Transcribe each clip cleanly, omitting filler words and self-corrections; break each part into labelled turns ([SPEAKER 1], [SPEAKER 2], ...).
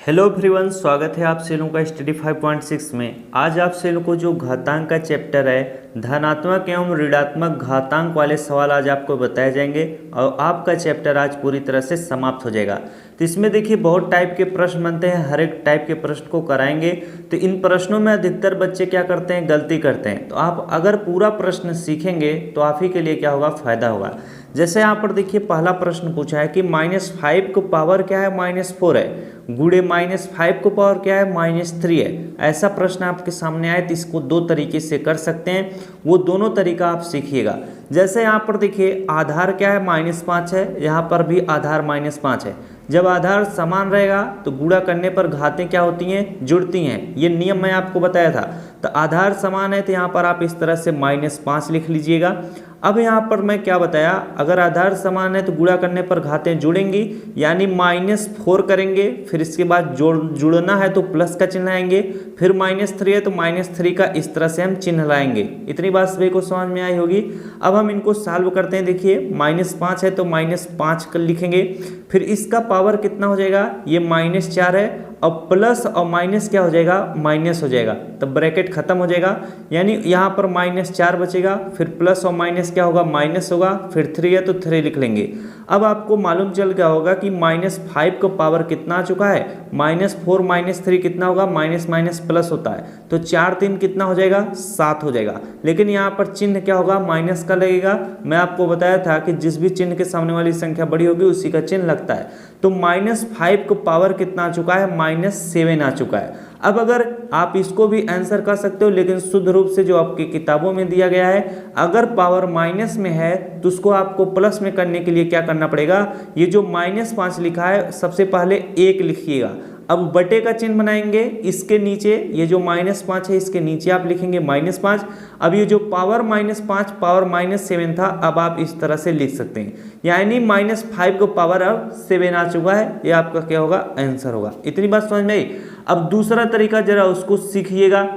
[SPEAKER 1] Hello everyone, स्वागत है आप सभी का स्टडी 5.6 में। आज आप सभी को जो घातांक का चैप्टर है, धनात्मक एवं ऋणात्मक घातांक वाले सवाल आज आपको बताए जाएंगे और आपका चैप्टर आज पूरी तरह से समाप्त हो जाएगा। तो इसमें देखिए बहुत टाइप के प्रश्न बनते हैं, हर एक टाइप के प्रश्न को कराएंगे। तो इन प्रश्नों में अधिकतर बच्चे क्या करते हैं, गलती करते हैं। तो आप अगर पूरा प्रश्न सीखेंगे तो आप ही के लिए क्या होगा, फायदा होगा। जैसे यहाँ पर देखिए पहला प्रश्न पूछा है कि -5 को पावर क्या है, -4 है, गुणे -5 को पावर क्या है, -3 है। ऐसा प्रश्न आपके सामने आए तो इसको दो तरीके से कर सकते हैं, वो दोनों तरीका आप सीखिएगा। जैसे यहाँ पर देखिए आधार क्या है, -5 है, यहाँ पर भी आधार -5 है। जब आधार समान रहेगा तो गुणा करने पर घातें क्या होती हैं, जुड़ती हैं। ये नियम मैं आपको बताया था। तो आधार समान है तो यहाँ पर आप इस तरह से -5 लिख लीजिएगा। अब यहाँ पर मैं क्या बताया, अगर आधार समान है तो गुणा करने पर घातें जुड़ेंगी, यानी -4 करेंगे, फिर इसके बाद जुड़ना है तो प्लस का चिन्ह लाएंगे, फिर -3 है तो -3 का इस तरह से हम चिन्ह लाएंगे। इतनी बात सभी को समझ में आई होगी। अब हम इनको सॉल्व करते हैं। देखिए -5 है तो -5 कर लिखेंगे, फिर इसका पावर कितना हो जाएगा, ये -4 है, और प्लस और माइनस क्या हो जाएगा, माइनस हो जाएगा, तब ब्रैकेट खत्म हो जाएगा, यानी यहाँ पर -4 बचेगा, फिर प्लस और माइनस क्या होगा, माइनस होगा, फिर 3 है तो 3 लिख लेंगे। अब आपको मालूम चल गया होगा कि -5 का पावर कितना आ चुका है, -4 -3 कितना होगा, माइनस माइनस प्लस होता है, तो 4 3 कितना हो जाएगा, 7 हो जाएगा। लेकिन यहाँ पर चिन्ह क्या होगा, माइनस का लगेगा। मैं आपको बताया था कि जिस भी चिन्ह के सामने वाली संख्या बड़ी होगी उसी का चिन्ह लगता है। तो -5 को पावर कितना आ चुका है, -7 आ चुका है। अब अगर आप इसको भी आंसर कर सकते हो, लेकिन शुद्ध रूप से जो आपकी किताबों में दिया गया है, अगर पावर माइनस में है तो उसको आपको प्लस में करने के लिए क्या करना पड़ेगा, ये जो -5 लिखा है सबसे पहले 1 लिखिएगा। अब बटे का चिन्ह बनाएंगे, इसके नीचे ये जो -5 है इसके नीचे आप लिखेंगे -5। अब ये जो पावर -5 पावर -7 था, अब आप इस तरह से लिख सकते हैं, यानी -5 को पावर अब 7 आ चुका है। ये आपका क्या होगा, आंसर होगा। इतनी बात समझ में आई। अब दूसरा तरीका जरा उसको सीखिएगा,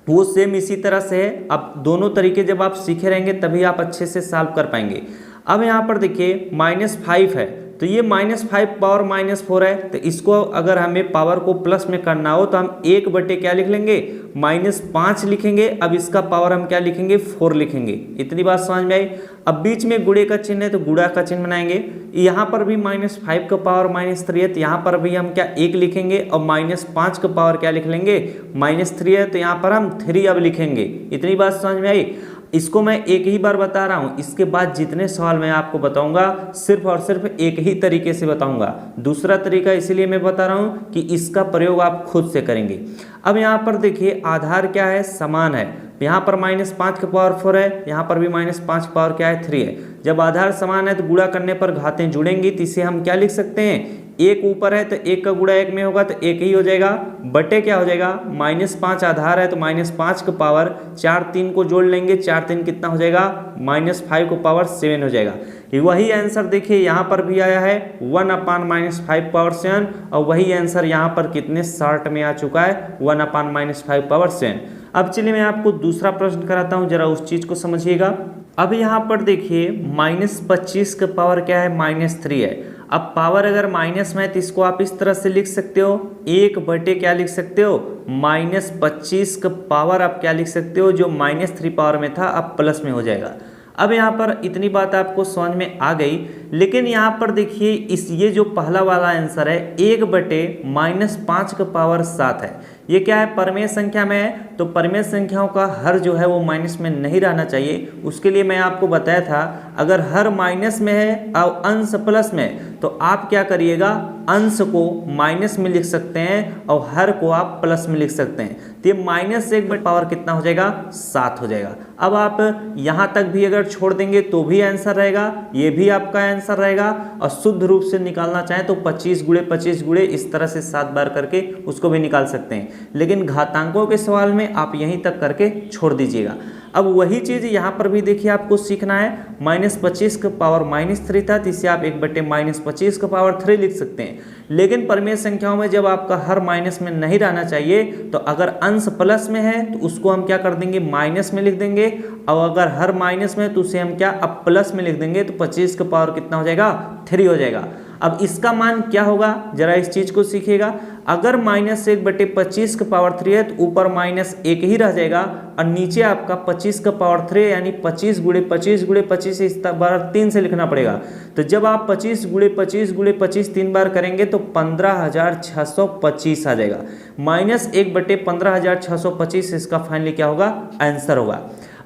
[SPEAKER 1] वो सेम इसी तरह से है। अब दोनों तरीके जब आप सीखे रहेंगे तभी आप अच्छे से सॉल्व कर पाएंगे। अब यहाँ पर देखिए -5 है तो ये -5 पावर -4 है, तो इसको अगर हमें पावर को प्लस में करना हो तो हम 1 बटे क्या लिख लेंगे, -5 लिखेंगे। अब इसका पावर हम क्या लिखेंगे, 4 लिखेंगे। इतनी बात समझ में आई। अब बीच में गुणे का चिन्ह है तो गुणा का चिन्ह बनाएंगे। यहाँ पर भी -5 का पावर -3 है तो यहाँ पर भी हम क्या 1 लिखेंगे, और -5 का पावर क्या लिख लेंगे, -3 है तो यहाँ पर हम 3 अब लिखेंगे। इतनी बात समझ में आई। इसको मैं एक ही बार बता रहा हूँ, इसके बाद जितने सवाल मैं आपको बताऊंगा सिर्फ और सिर्फ एक ही तरीके से बताऊंगा। दूसरा तरीका इसीलिए मैं बता रहा हूँ कि इसका प्रयोग आप खुद से करेंगे। अब यहाँ पर देखिए आधार क्या है, समान है। यहाँ पर -5 का पावर 4 है, यहाँ पर भी -5 का पावर क्या है, 3 है। जब आधार समान है तो गुणा करने पर घातें जुड़ेंगी, तो इसे हम क्या लिख सकते हैं, 1 ऊपर है तो 1 का गुणा 1 में होगा तो 1 ही हो जाएगा, बटे क्या हो जाएगा, -5 आधार है तो -5 का पावर 4 3 को जोड़ लेंगे, 4 3 कितना हो जाएगा, -5 को पावर 7 हो जाएगा। वही आंसर देखिए यहाँ पर भी आया है 1/-5 पावर 7, और वही आंसर यहाँ पर कितने शॉर्ट में आ चुका है, 1/-5 पावर 7। अब चलिए मैं आपको दूसरा प्रश्न कराता हूँ, जरा उस चीज को समझिएगा। अब यहाँ पर देखिए -25 का पावर क्या है, -3 है। अब पावर अगर माइनस में है तो इसको आप इस तरह से लिख सकते हो, 1 बटे क्या लिख सकते हो, -25 का पावर आप क्या लिख सकते हो, जो -3 पावर में था अब प्लस में हो जाएगा। अब यहाँ पर इतनी बात आपको समझ में आ गई। लेकिन यहाँ पर देखिए ये जो पहला वाला आंसर है 1 बटे -5 का पावर 7 है, ये क्या है, परमेय संख्या में है। तो परमेय संख्याओं का हर जो है वो माइनस में नहीं रहना चाहिए। उसके लिए मैं आपको बताया था, अगर हर माइनस में है और अंश प्लस में तो आप क्या करिएगा, अंश को माइनस में लिख सकते हैं और हर को आप प्लस में लिख सकते हैं। तो ये -1 बटे पावर कितना हो जाएगा, 7 हो जाएगा। अब आप यहाँ तक भी अगर छोड़ देंगे तो भी आंसर रहेगा, ये भी आपका आंसर रहेगा। और शुद्ध रूप से निकालना चाहें तो 25 गुणे 25 गुणे इस तरह से 7 बार करके उसको भी निकाल सकते हैं। लेकिन घातांकों के सवाल में आप यहीं तक करके छोड़ दीजिएगा। अब वही चीज यहाँ पर भी देखिए आपको सीखना है। -25 का पावर -3 था, तो इसे आप 1 बटे -25 का पावर 3 लिख सकते हैं। लेकिन परमेय संख्याओं में जब आपका हर माइनस में नहीं रहना चाहिए, तो अगर अंश प्लस में है तो उसको हम क्या कर देंगे, माइनस में लिख देंगे। और अगर हर माइनस में है तो उसे हम क्या अब प्लस में लिख देंगे, तो 25 का पावर कितना हो जाएगा, 3 हो जाएगा। अब इसका मान क्या होगा, जरा इस चीज को सीखिएगा। अगर -1/25 का पावर 3 है तो ऊपर -1 ही रह जाएगा और नीचे आपका 25 का पावर 3 यानी 25 गुणे 25 गुणे 25 इस बार 3 से लिखना पड़ेगा। तो जब आप 25 गुणे 25 गुणे 25 3 बार करेंगे तो 15,625 आ जाएगा। -1/15,625 इसका फाइनली क्या होगा, आंसर होगा।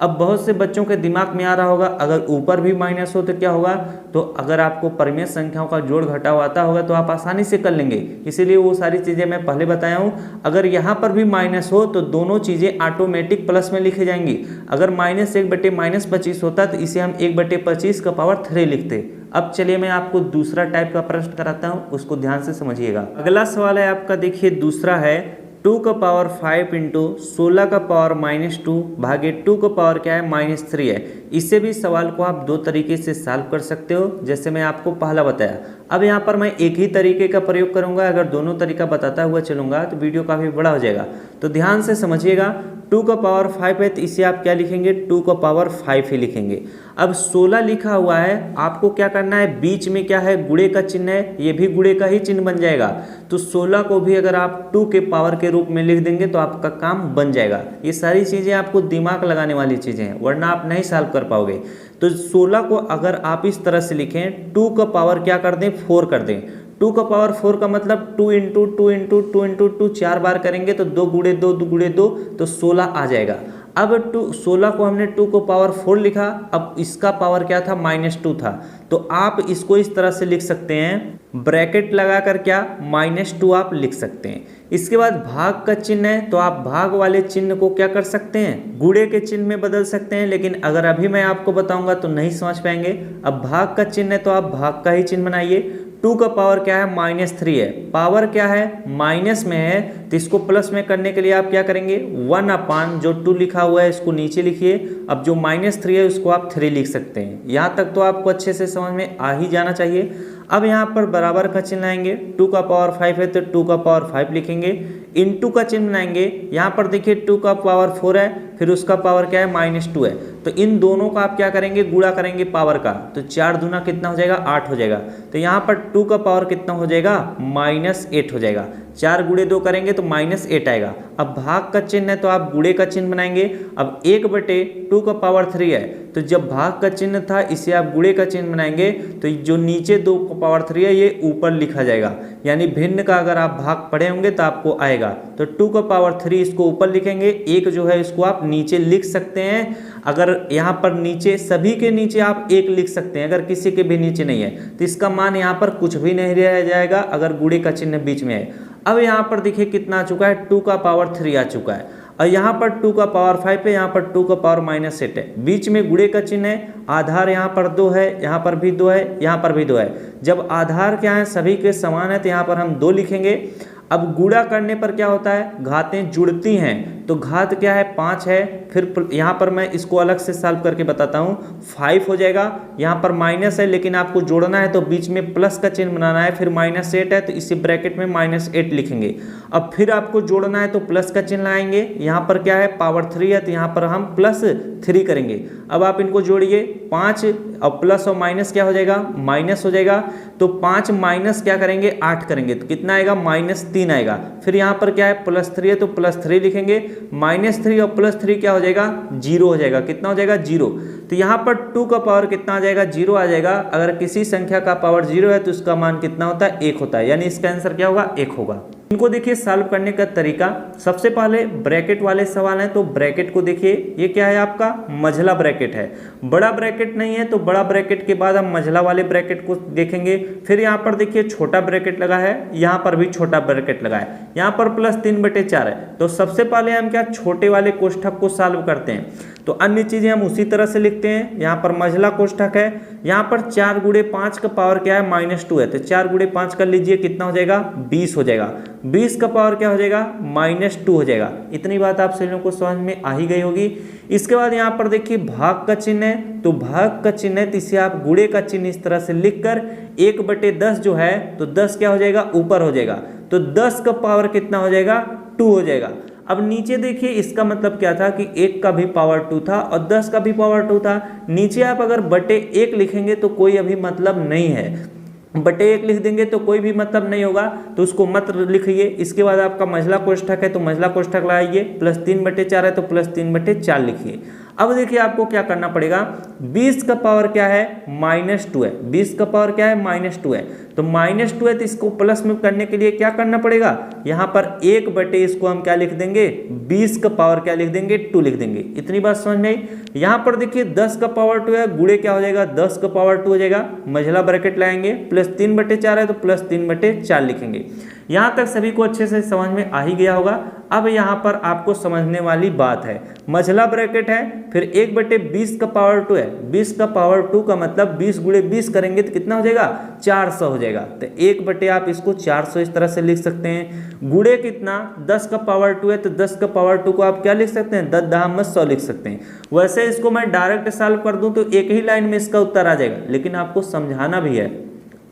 [SPEAKER 1] अब बहुत से बच्चों के दिमाग में आ रहा होगा अगर ऊपर भी माइनस हो तो क्या होगा, तो अगर आपको परिमेय संख्याओं का जोड़ घटाव आता होगा तो आप आसानी से कर लेंगे, इसीलिए वो सारी चीज़ें मैं पहले बताया हूँ। अगर यहाँ पर भी माइनस हो तो दोनों चीज़ें ऑटोमेटिक प्लस में लिखी जाएंगी। अगर -1/-25 होता तो इसे हम 1/25 का पावर 3 लिखते। अब चलिए मैं आपको दूसरा टाइप का प्रश्न कराता हूँ, उसको ध्यान से समझिएगा। अगला सवाल है आपका, देखिए दूसरा है 2 का पावर 5 इंटू 16 का पावर -2 भागे 2 का पावर क्या है, -3 है। इससे भी सवाल को आप दो तरीके से सॉल्व कर सकते हो, जैसे मैं आपको पहला बताया। अब यहाँ पर मैं एक ही तरीके का प्रयोग करूँगा, अगर दोनों तरीका बताता हुआ चलूँगा तो वीडियो काफ़ी बड़ा हो जाएगा। तो ध्यान से समझिएगा, 2 का पावर 5 है तो इसे आप क्या लिखेंगे, 2 का पावर 5 ही लिखेंगे। अब 16 लिखा हुआ है, आपको क्या करना है, बीच में क्या है, गुणे का चिन्ह है, ये भी गुणे का ही चिन्ह बन जाएगा। तो 16 को भी अगर आप 2 के पावर के रूप में लिख देंगे तो आपका काम बन जाएगा। ये सारी चीज़ें आपको दिमाग लगाने वाली चीज़ें हैं, वरना आप नहीं सॉल्व कर पाओगे। तो 16 को अगर आप इस तरह से लिखें, 2 का पावर क्या कर दें, 4 कर दें। 2 का पावर 4 का मतलब 2 इंटू 2 इंटू 2 इंटू 2 4 बार करेंगे तो 2 गुणे 2 2 गुणे 2 तो 16 आ जाएगा। अब 16 को हमने 2 को पावर 4 लिखा, अब इसका पावर क्या था, -2 था। तो आप इसको इस तरह से लिख सकते हैं, ब्रैकेट लगाकर क्या, -2 आप लिख सकते हैं। इसके बाद भाग का चिन्ह है तो आप भाग वाले चिन्ह को क्या कर सकते हैं, गुणे के चिन्ह में बदल सकते हैं, लेकिन अगर अभी मैं आपको बताऊंगा तो नहीं समझ पाएंगे। अब भाग का चिन्ह है तो आप भाग का ही चिन्ह बनाइए। 2 का पावर क्या है, -3 है, पावर क्या है, माइनस में है, तो इसको प्लस में करने के लिए आप क्या करेंगे, 1/, जो 2 लिखा हुआ है इसको नीचे लिखिए। अब जो -3 है उसको आप 3 लिख सकते हैं। यहाँ तक तो आपको अच्छे से समझ में आ ही जाना चाहिए। अब यहाँ पर बराबर का चिन्ह लाएंगे, 2 का पावर 5 है तो 2 का पावर 5 लिखेंगे। इनटू का चिन्ह बनाएंगे, यहाँ पर देखिए 2 का पावर 4 है, फिर उसका पावर क्या है, -2 है। तो इन दोनों का आप क्या करेंगे, गुणा करेंगे पावर का, तो 4 दूना कितना हो जाएगा, 8 हो जाएगा। तो यहाँ पर 2 का पावर कितना हो जाएगा, -8 हो जाएगा। 4 गुणे 2 करेंगे तो -8 आएगा। अब भाग का चिन्ह है तो आप गुणे का चिन्ह बनाएंगे। अब 1/2 का पावर 3 है, तो जब भाग का चिन्ह था इसे आप गुणे का चिन्ह बनाएंगे तो जो नीचे 2 का पावर 3 है ये ऊपर लिखा जाएगा, यानी भिन्न का अगर आप भाग पढ़े होंगे तो आपको आएगा। तो 2 का पावर 3 इसको ऊपर लिखेंगे, 1 जो है इसको आप नीचे लिख सकते हैं। अगर यहाँ पर नीचे सभी के नीचे आप 1 लिख सकते हैं, अगर किसी के भी नीचे नहीं है तो इसका मान यहाँ पर कुछ भी नहीं रह जाएगा अगर गुणे का चिन्ह बीच में है। अब यहाँ पर देखिए कितना आ चुका है, 2 का पावर 3 आ चुका है, और यहाँ पर 2 का पावर 5 है, यहाँ पर 2 का पावर -8 है, बीच में गुणे का चिन्ह है, आधार यहाँ पर 2 है, यहाँ पर भी 2 है, यहाँ पर भी 2 है। जब आधार क्या है, सभी के समान है तो यहाँ पर हम 2 लिखेंगे। अब गुणा करने पर क्या होता है, घातें जुड़ती हैं, तो घात क्या है, 5 है। फिर यहाँ पर मैं इसको अलग से सॉल्व करके बताता हूँ, 5 हो जाएगा। यहाँ पर माइनस है लेकिन आपको जोड़ना है तो बीच में प्लस का चिन्ह बनाना है, फिर -8 है तो इसी ब्रैकेट में -8 लिखेंगे। अब फिर आपको जोड़ना है तो प्लस का चिन्ह लाएंगे, यहाँ पर क्या है, पावर 3 है तो यहाँ पर हम +3 करेंगे। अब आप इनको जोड़िए, 5 और प्लस और माइनस क्या हो जाएगा, माइनस हो जाएगा। तो 5 माइनस क्या करेंगे, 8 करेंगे तो कितना आएगा, -3 आएगा। फिर यहाँ पर क्या है, +3 है तो +3 लिखेंगे, -3 और +3 क्या हो जाएगा, 0 हो जाएगा। कितना हो जाएगा, 0। तो यहाँ पर 2 का पावर कितना आ जाएगा, 0 आ जाएगा। अगर किसी संख्या का पावर 0 है तो उसका मान कितना होता है, 1 होता है, यानी इसका आंसर क्या होगा, 1 होगा। इनको देखिए सॉल्व करने का तरीका, सबसे पहले ब्रैकेट वाले सवाल हैं तो ब्रैकेट को देखिए, ये क्या है आपका, मझला ब्रैकेट है, बड़ा ब्रैकेट नहीं है तो बड़ा ब्रैकेट के बाद हम मझला वाले ब्रैकेट को देखेंगे। फिर यहाँ पर देखिए छोटा ब्रैकेट लगा है, यहाँ पर भी छोटा ब्रैकेट लगा है, यहाँ पर +3/4 है। तो सबसे पहले हम क्या, छोटे वाले कोष्ठक को सॉल्व करते हैं, तो अन्य चीजें हम उसी तरह से लिखते हैं। यहाँ पर मझला कोष्ठक है, यहाँ पर 4 गुणे 5 का पावर क्या है, -2 है, तो 4 गुणे 5 कर लीजिए, कितना हो जाएगा, 20 हो जाएगा। 20 का पावर क्या हो जाएगा, -2 हो जाएगा। इतनी बात आप सभी लोगों को समझ में आ ही गई होगी। इसके बाद यहाँ पर देखिए भाग का चिन्ह है, तो भाग का चिन्ह है तो इसे आप गुणे का चिन्ह इस तरह से लिखकर 1/10 जो है तो 10 क्या हो जाएगा, ऊपर हो जाएगा, तो 10 का पावर कितना हो जाएगा, 2 हो जाएगा। अब नीचे देखिए, इसका मतलब क्या था कि 1 का भी पावर 2 था और 10 का भी पावर 2 था। नीचे आप अगर बटे 1 लिखेंगे तो कोई अभी मतलब नहीं है, बटे 1 लिख देंगे तो कोई भी मतलब नहीं होगा, तो उसको मत लिखिए। इसके बाद आपका मंझला कोष्ठक है तो मंझला कोष्ठक लगाइए, +3/4 है तो +3/4 लिखिए। अब देखिए आपको क्या करना पड़ेगा, 20 का पावर क्या है -2 है, 20 का पावर क्या है -2 है, तो -2 है तो इसको प्लस में करने के लिए क्या करना पड़ेगा, यहाँ पर 1 बटे इसको हम क्या लिख देंगे, 20 का पावर क्या लिख देंगे 2 लिख देंगे। इतनी बात समझ में आई। यहाँ पर देखिए 10 का पावर 2 है, गुणे क्या हो जाएगा 10 का पावर 2 हो जाएगा, मझला ब्रैकेट लाएंगे, +3/4 है तो +3/4 लिखेंगे। यहाँ तक सभी को अच्छे से समझ में आ ही गया होगा। अब यहाँ पर आपको समझने वाली बात है, मझला ब्रैकेट है, फिर 1/20 का पावर 2 है, 20 का पावर 2 का मतलब 20 गुणे 20 करेंगे तो कितना हो जाएगा 400 हो जाएगा, तो 1 बटे आप इसको 400 इस तरह से लिख सकते हैं। गुणे कितना 10 का पावर 2 है तो 10 का पावर 2 को आप क्या लिख सकते हैं 10×100 लिख सकते हैं। वैसे इसको मैं डायरेक्ट सॉल्व कर दूं तो एक ही लाइन में इसका उत्तर आ जाएगा, लेकिन आपको समझाना भी है।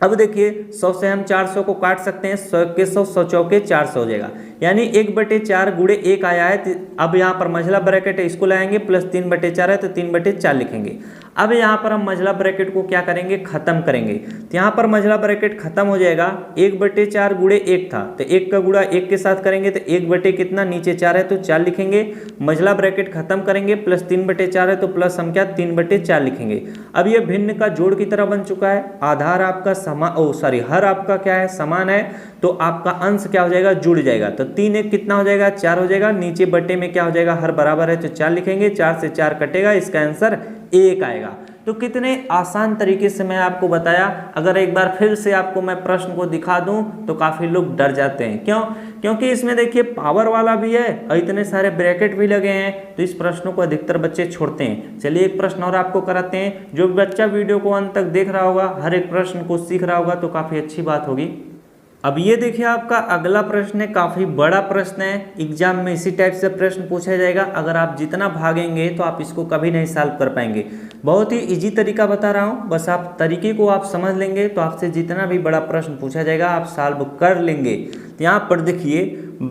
[SPEAKER 1] अब देखिए 100 से हम 400 को काट सकते हैं, 100 के 100 100 चौके 400 हो जाएगा, यानी 1/4 गुणे 1 आया है। अब यहाँ पर मझला ब्रैकेट है इसको लाएंगे, +3/4 है तो 3/4 लिखेंगे। अब यहाँ पर हम मझला ब्रैकेट को क्या करेंगे खत्म करेंगे, तो यहाँ पर मझला ब्रैकेट खत्म हो जाएगा, 1/4 गुणे 1 था तो 1 का गुणा 1 के साथ करेंगे तो 1 बटे कितना नीचे 4 है तो 4 लिखेंगे। मझला ब्रैकेट खत्म करेंगे, +3/4 है तो प्लस हम क्या 3/4 लिखेंगे। अब ये भिन्न का जोड़ की तरह बन चुका है, आधार आपका हर आपका क्या है समान है, तो आपका अंश क्या हो जाएगा जुड़ जाएगा, तो 3 1 कितना हो जाएगा 4 हो जाएगा, नीचे बटे में क्या हो जाएगा हर बराबर है तो 4 लिखेंगे, 4 से 4 कटेगा, इसका आंसर 1 आएगा। तो कितने आसान तरीके से मैं आपको बताया। अगर एक बार फिर से आपको मैं प्रश्न को दिखा दूं तो काफी लोग डर जाते हैं, क्यों, क्योंकि इसमें देखिए पावर वाला भी है और इतने सारे ब्रैकेट भी लगे हैं, तो इस प्रश्न को अधिकतर बच्चे छोड़ते हैं। चलिए एक प्रश्न और आपको कराते हैं, जो बच्चा वीडियो को अंत तक देख रहा होगा, हर एक प्रश्न को सीख रहा होगा तो काफी अच्छी बात होगी। अब ये देखिए आपका अगला प्रश्न है, काफ़ी बड़ा प्रश्न है, एग्जाम में इसी टाइप से प्रश्न पूछा जाएगा। अगर आप जितना भागेंगे तो आप इसको कभी नहीं सॉल्व कर पाएंगे। बहुत ही इजी तरीका बता रहा हूँ, बस आप तरीके को आप समझ लेंगे तो आपसे जितना भी बड़ा प्रश्न पूछा जाएगा आप सॉल्व कर लेंगे। तो यहाँ पर देखिए,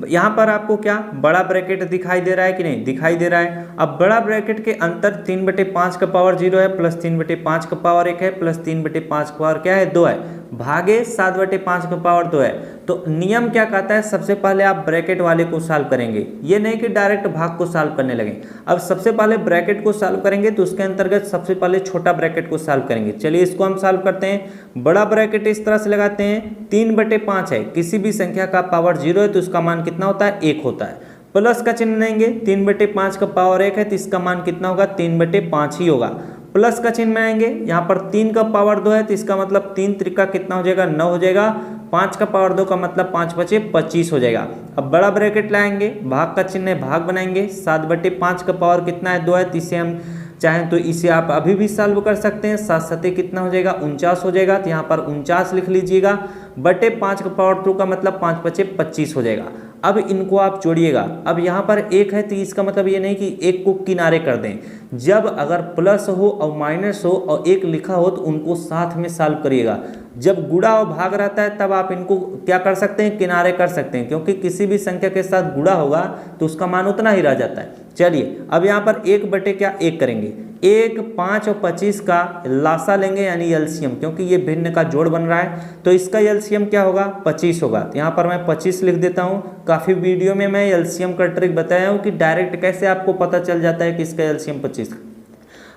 [SPEAKER 1] यहाँ पर आपको क्या बड़ा ब्रैकेट दिखाई दे रहा है कि नहीं, दिखाई दे रहा है। अब बड़ा ब्रैकेट के अंतर 3/5 का पावर 0 है, +3/5 का पावर 1 है, +3/5 का पावर क्या है 2 है, भागे 7/5 का पावर 2 है। तो नियम क्या कहता है, सबसे पहले आप ब्रैकेट वाले को सॉल्व करेंगे, ये नहीं कि डायरेक्ट भाग को सॉल्व करने लगे। अब सबसे पहले ब्रैकेट को सॉल्व करेंगे तो उसके अंतर्गत सबसे पहले छोटा ब्रैकेट को सॉल्व करेंगे। चलिए इसको हम सॉल्व करते हैं। बड़ा ब्रैकेट इस तरह से लगाते हैं, 3/5 है, किसी भी संख्या का पावर 0 है तो उसका मान कितना होता है 1 होता है। प्लस का चिन्ह लेंगे, 3/5 का पावर 1 है तो इसका मान कितना होगा 3/5 ही होगा। प्लस का चिन्ह में आएंगे, यहाँ पर 3 का पावर 2 है तो इसका मतलब 3 त्रिका कितना हो जाएगा 9 हो जाएगा, 5 का पावर 2 का मतलब 5 बचे 25 हो जाएगा। अब बड़ा ब्रैकेट लाएंगे, भाग का चिन्ह है, भाग बनाएंगे, 7/5 का पावर कितना है 2 है, तो इसे हम चाहें तो इसे आप अभी भी सॉल्व कर सकते हैं। 7 सते कितना हो जाएगा 49 हो जाएगा, तो यहाँ पर 49 लिख लीजिएगा, बटे 5 का पावर 2 का मतलब 5 बचे 25 हो जाएगा। अब इनको आप जोड़िएगा, अब यहाँ पर 1 है तो इसका मतलब ये नहीं कि 1 को किनारे कर दें, जब अगर प्लस हो और माइनस हो और 1 लिखा हो तो उनको साथ में सॉल्व करिएगा। जब गुणा और भाग रहता है तब आप इनको क्या कर सकते हैं किनारे कर सकते हैं, क्योंकि किसी भी संख्या के साथ गुणा होगा तो उसका मान उतना ही रह जाता है। चलिए अब यहाँ पर 1 बटे क्या 1 करेंगे, 1 5 और 25 का लासा लेंगे यानी एलसीएम, क्योंकि ये भिन्न का जोड़ बन रहा है तो इसका एलसीएम क्या होगा 25 होगा। तो यहाँ पर मैं 25 लिख देता हूँ। काफ़ी वीडियो में मैं एलसीएम का ट्रिक बताया हूँ कि डायरेक्ट कैसे आपको पता चल जाता है कि इसका एलसीएम 25।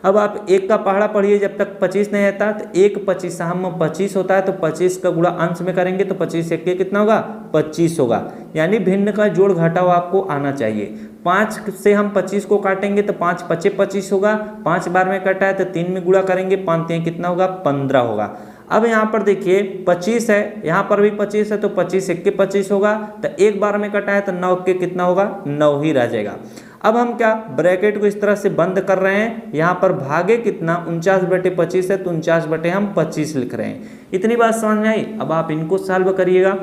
[SPEAKER 1] अब आप 1 का पहाड़ा पढ़िए, जब तक 25 नहीं आता तो 1 25 हम 25 होता है तो 25 का गुणा अंश में करेंगे तो 25 1 के कितना होगा 25 होगा, यानी भिन्न का जोड़ घटाव आपको आना चाहिए। 5 से हम 25 को काटेंगे तो 5 पचे 25 होगा, 5 बार में कटा है तो 3 में गुणा करेंगे, 5 3 कितना होगा 15 होगा। अब यहाँ पर देखिए 25 है, यहाँ पर भी 25 है तो 25 1 के 25 होगा, तो 1 बार में कटा है तो 9 के कितना होगा 9 ही रह जाएगा। अब हम क्या ब्रैकेट को इस तरह से बंद कर रहे हैं, यहाँ पर भागे कितना 49/25 है तो 49 बटे हम 25 लिख रहे हैं। इतनी बात समझ में आई। अब आप इनको सॉल्व करिएगा,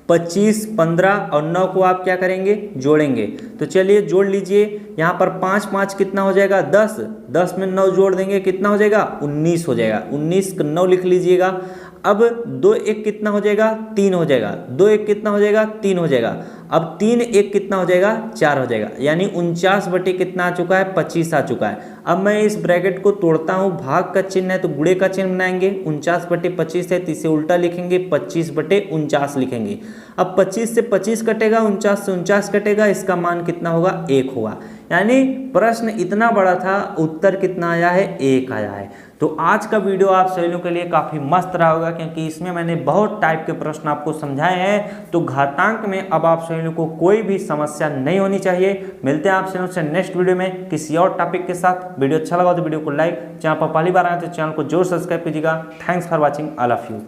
[SPEAKER 1] 25 15 और 9 को आप क्या करेंगे जोड़ेंगे। तो चलिए जोड़ लीजिए, यहाँ पर 5 5 कितना हो जाएगा 10, 10 में 9 जोड़ देंगे कितना हो जाएगा 19 हो जाएगा, 19 9 लिख लीजिएगा। अब 2 1 कितना हो जाएगा 3 हो जाएगा, 2 1 कितना हो जाएगा 3 हो जाएगा। अब 3 1 कितना हो जाएगा 4 हो जाएगा, यानी 49 बटे कितना आ चुका है 25 आ चुका है। अब मैं इस ब्रैकेट को तोड़ता हूँ, भाग का चिन्ह है तो गुणे का चिन्ह बनाएंगे, 49/25 है तो इसे उल्टा लिखेंगे, 25/49 लिखेंगे। अब 25 से 25 कटेगा, 49 से 49 कटेगा, इसका मान कितना होगा, 1 होगा। यानी प्रश्न इतना बड़ा था, उत्तर कितना आया है, 1 आया है। तो आज का वीडियो आप सभी लोगों के लिए काफ़ी मस्त रहा होगा, क्योंकि इसमें मैंने बहुत टाइप के प्रश्न आपको समझाए हैं। तो घातांक में अब आप सभी लोगों को कोई भी समस्या नहीं होनी चाहिए। मिलते हैं आप सभी लोगों से नेक्स्ट वीडियो में किसी और टॉपिक के साथ। वीडियो अच्छा लगा तो वीडियो को लाइक, चैनल पर पहली बार आए तो चैनल को जरूर सब्सक्राइब कीजिएगा। Thanks for watching, all of you.